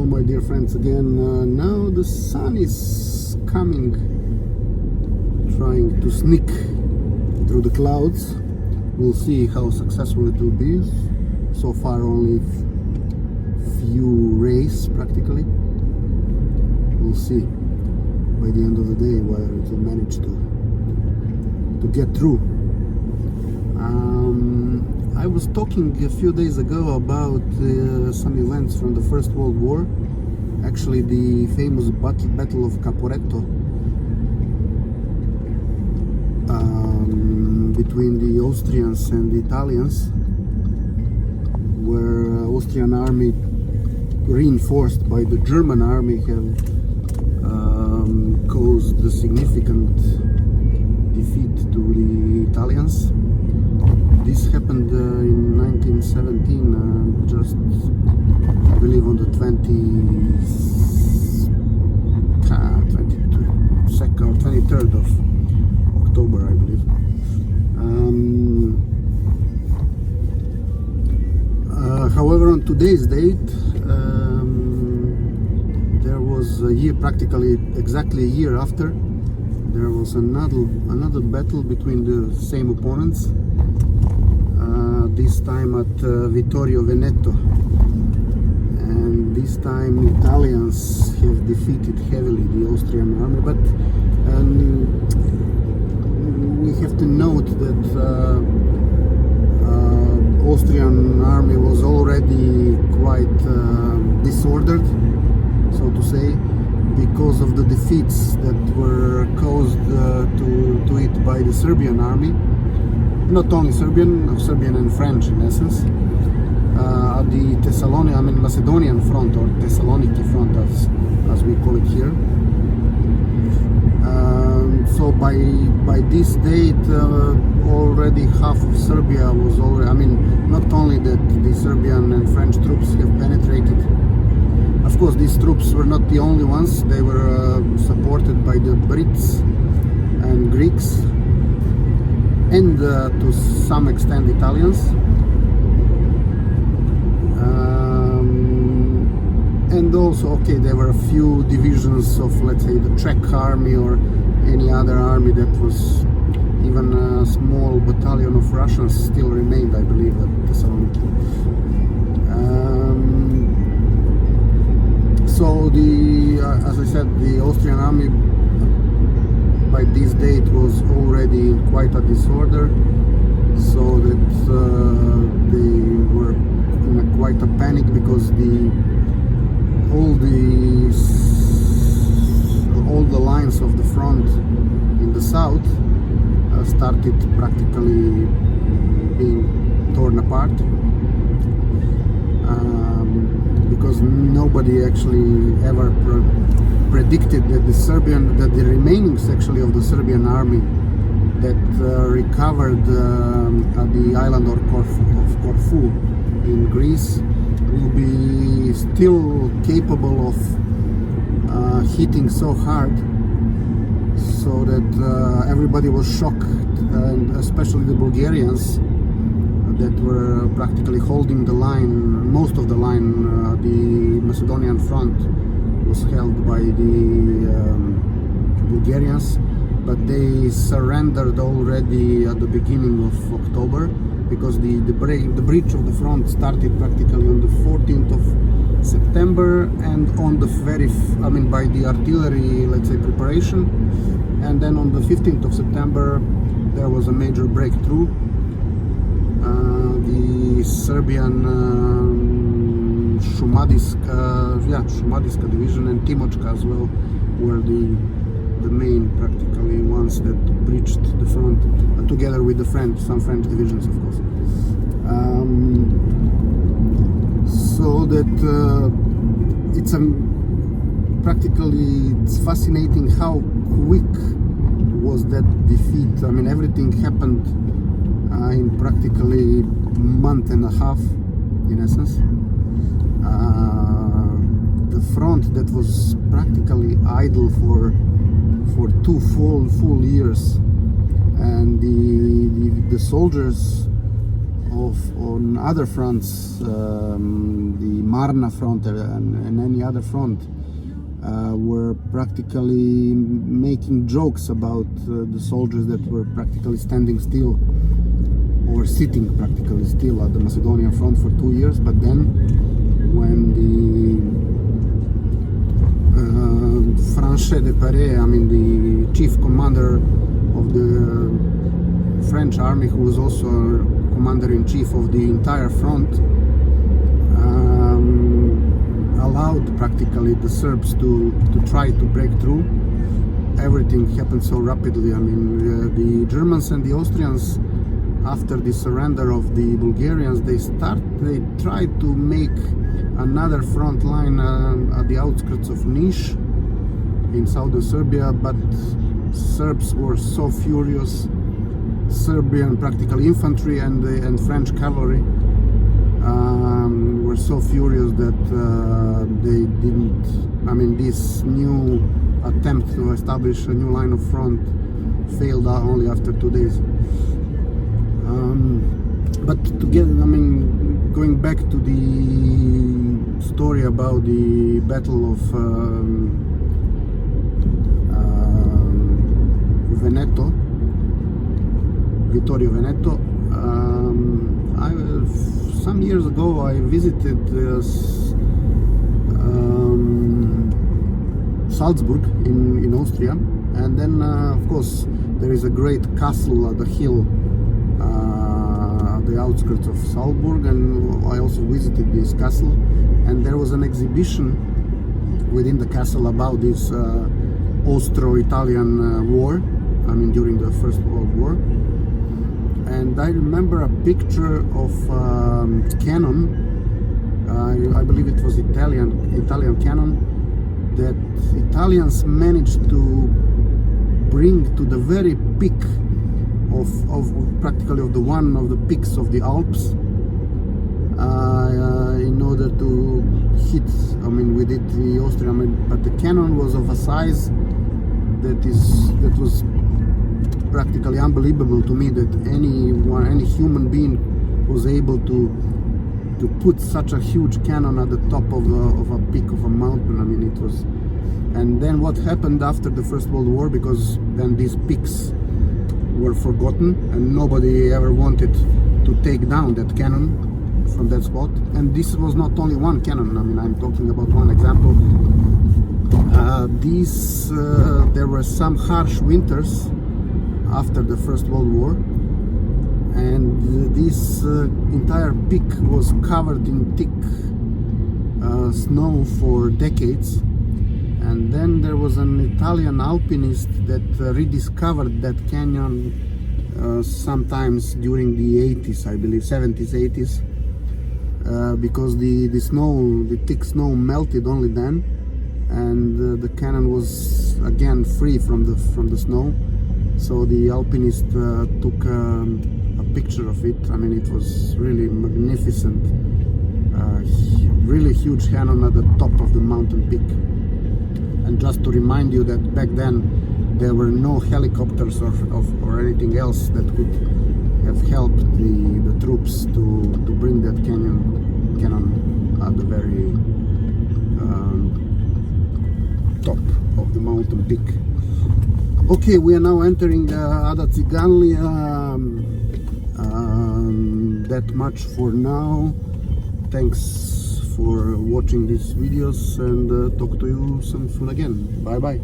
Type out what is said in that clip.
my dear friends, again. Now the sun is coming, trying to sneak through the clouds. We'll see how successful it will be. So far only few rays practically. We'll see by the end of the day whether it will manage to get through. I was talking a few days ago about some events from the First World War. Actually, the famous Battle of Caporetto between the Austrians and the Italians, where Austrian army, reinforced by the German army, have caused a significant defeat to the Italians. This happened in 1917, just I believe on the 23rd of October, I believe. However, on today's date, there was a year, practically exactly a year after, there was another battle between the same opponents. This time at Vittorio Veneto, and this time Italians have defeated heavily the Austrian army, but we have to note that Austrian army was already quite disordered, so to say, because of the defeats that were caused to it by the Serbian army. Not only Serbian and French in essence. The Macedonian front, or Thessaloniki front as we call it here. So by this date, already half of Serbia was already, not only that the Serbian and French troops have penetrated. Of course, these troops were not the only ones. They were supported by the Brits and Greeks, and to some extent Italians, and also, there were a few divisions of, let's say, the Czech army or any other army that was, even a small battalion of Russians still remained, I believe, at Thessaloniki. So as I said, the Austrian army by this date was already in quite a disorder, so that they were in quite a panic, because all the lines of the front in the south started practically being torn apart, because nobody actually ever predicted that the remainings actually of the Serbian army that recovered at the island of Corfu in Greece will be still capable of hitting so hard, so that everybody was shocked, and especially the Bulgarians that were practically holding the line, most of the line, the Macedonian front was held by the Bulgarians, but they surrendered already at the beginning of October, because the breach of the front started practically on the 14th of September, and on the by the artillery, let's say, preparation, and then on the 15th of September there was a major breakthrough. The Serbian Šumadijska division and Timočka as well were the main practically ones that breached the front, together with some French divisions, of course. So that it's fascinating how quick was that defeat. Everything happened in practically a month and a half, in essence. The front that was practically idle for 2 full years, and the soldiers on other fronts, the Marna front and any other front, were practically making jokes about the soldiers that were practically standing still or sitting practically still at the Macedonian front for 2 years. But then when the Franche de Paris, I mean the chief commander of the French army, who was also commander-in-chief of the entire front, allowed practically the Serbs to try to break through. Everything happened so rapidly. I mean, the Germans and the Austrians, after the surrender of the Bulgarians, they tried to make another front line at the outskirts of Niš in southern Serbia, but Serbs were so furious. Serbian practical infantry and French cavalry were so furious that they didn't. I mean, this new attempt to establish a new line of front failed only after 2 days. But going back to the story about the Battle of Veneto, Vittorio Veneto. Some years ago I visited Salzburg in Austria, and then of course there is a great castle at the hill at the outskirts of Salzburg, and I also visited this castle, and there was an exhibition within the castle about this Austro-Italian war, I mean during the First World War. And I remember a picture of cannon, I believe it was Italian cannon, that Italians managed to bring to the very peak of practically of one of the peaks of the Alps, in order to hit, I mean, with it the Austrian. But the cannon was of a size that was practically unbelievable to me, that any human being was able to put such a huge cannon at the top of a peak of a mountain. I mean, it was. And then what happened after the First World War, because then these peaks were forgotten and nobody ever wanted to take down that cannon from that spot. And this was not only one cannon, I mean, I'm talking about one example. There were some harsh winters after the First World War, and this entire peak was covered in thick snow for decades. And then there was an Italian alpinist that rediscovered that canyon sometimes during the 80s, I believe, 70s, 80s, because the thick snow melted only then, and the cannon was again free from the snow. So the alpinist took a picture of it. I mean, it was really magnificent, really huge cannon at the top of the mountain peak. And just to remind you that back then there were no helicopters or anything else that could have helped the troops to bring that cannon at the very top of the mountain peak. Okay, we are now entering the Ada Ciganlija. That much for now. Thanks for watching these videos, and talk to you soon again. Bye bye.